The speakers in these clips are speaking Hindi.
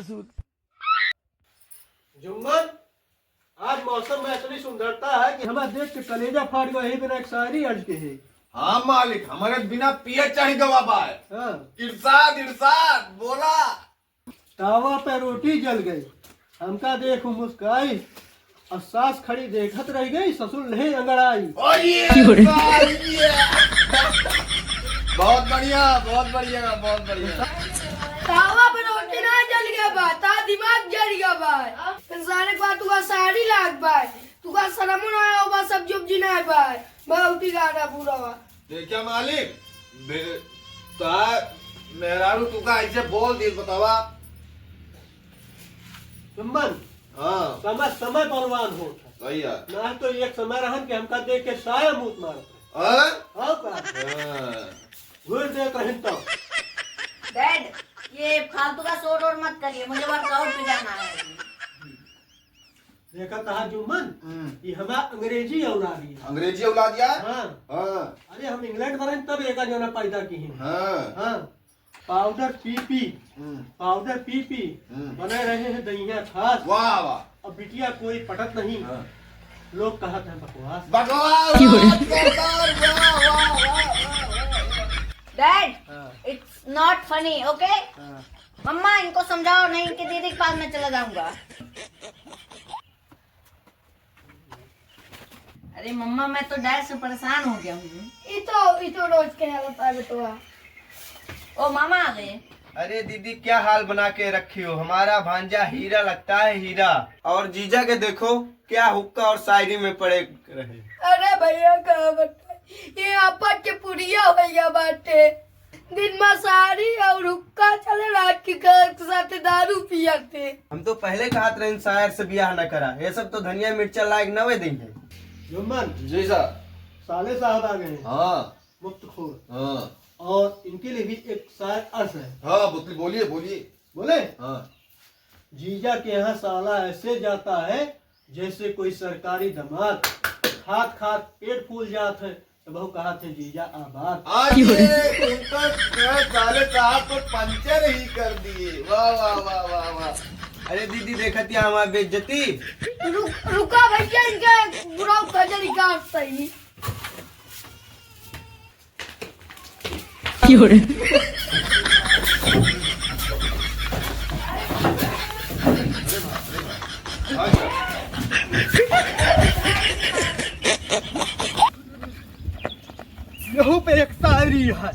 जुम्मन, आज मौसम में इतनी सुंदरता है कि हमें देख के कलेजा फाड़ गया। यही बिना एक शायरी अर्ज के है। हाँ मालिक, हमारे बिना पिए चाहिए दवा बाय। हाँ। इरशाद इरशाद बोला। तावा पे रोटी जल गई, हमका देख मुस्काई, और सास खड़ी देखत रह गई, ससुर नहीं अंगड़ाई। बहुत बढ़िया बहुत बढ़िया बहुत बढ़िया। तावा पे रोटी ना जल गया बा, ता दिमाग जल गया बा। इंसान के बाद तुका साड़ी लाग बा, तुका शर्म ना आया बा, सब जुब जिना बा, बहुत ही गाना पूरा बा। देखिए मालिक, मेहरारू तुका ऐसे बोल दी बतावा। जुम्मन, हाँ समय समय बलवान हो सही है। ना तो एक समय रहन के हमका देख के साया मूत मारत। हाँ? घूर देख रही तो डैड, ये फालतू का शोर और मत करिए, मुझे वर्कआउट पे जाना है। देखा था जुम्मन, ये हमारा अंग्रेजी औलादी है। अंग्रेजी औलाद यार। हाँ। हाँ अरे हम इंग्लैंड में रहे तब एक जना पैदा की हैं। हाँ हाँ। पाउडर पी बने रहे हैं दहिया खास। वाह वाह। अब बिटिया कोई पटत नहीं। हाँ। लोग कहते हैं बकवास। बकवास। डैड, हाँ। It's not funny, okay? हाँ। मम्मा इनको समझाओ, नहीं इनके दीदी के पास में चला जाऊंगा। अरे मम्मा, मैं तो डैड से परेशान हो गया हूँ। इतो रोज के हालत है बेटवा। ओ मामा आ गए। अरे दीदी, क्या हाल बना के रखी हो। हमारा भांजा हीरा लगता है, हीरा। और जीजा के देखो क्या हुक्का और शायरी में पड़े रहे। अरे भैया कहा बता, ये आपस के पुरिया भैया बाटे। दिन में साड़ी और हुक्का चले, रात के साथ दारू पियाते। हम तो पहले कहा था इन शायर से ब्याह न करा। ये सब तो धनिया मिर्चा लायक नवे देंगे। जुम्मन जी सर। साले साहब आ गए हैं। हाँ मुफ्तखोर। हाँ और इनके लिए भी एक शायर अर्ज है। हाँ बुतली बोलिए बोलिए। बोले, हाँ। जीजा के यहाँ साला ऐसे जाता है जैसे कोई सरकारी दामाद। खात खात पेट फूल जात है, तो बहु कहा थे जीजा आबाद। आज ये साले साहब तो पंचर ही कर दिए। वाह वाह वाह वाह वाह। अरे दीदी, देखती हमारी बेइज्जती। रुका भैया, इनके बुरा कजरी का सही। यहू पे एक शायरी है।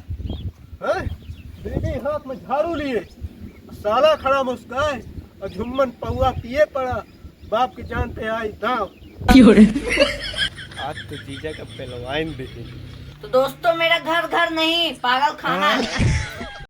बेटे हाथ में झाड़ू लिए, साला खड़ा मुस्काए, और झुम्मन पौआ पिए पड़ा, बाप की जान पे आई दाव। आज तो जीजा का पहलवान देखे। तो दोस्तों, मेरा घर घर नहीं पागल खाना है।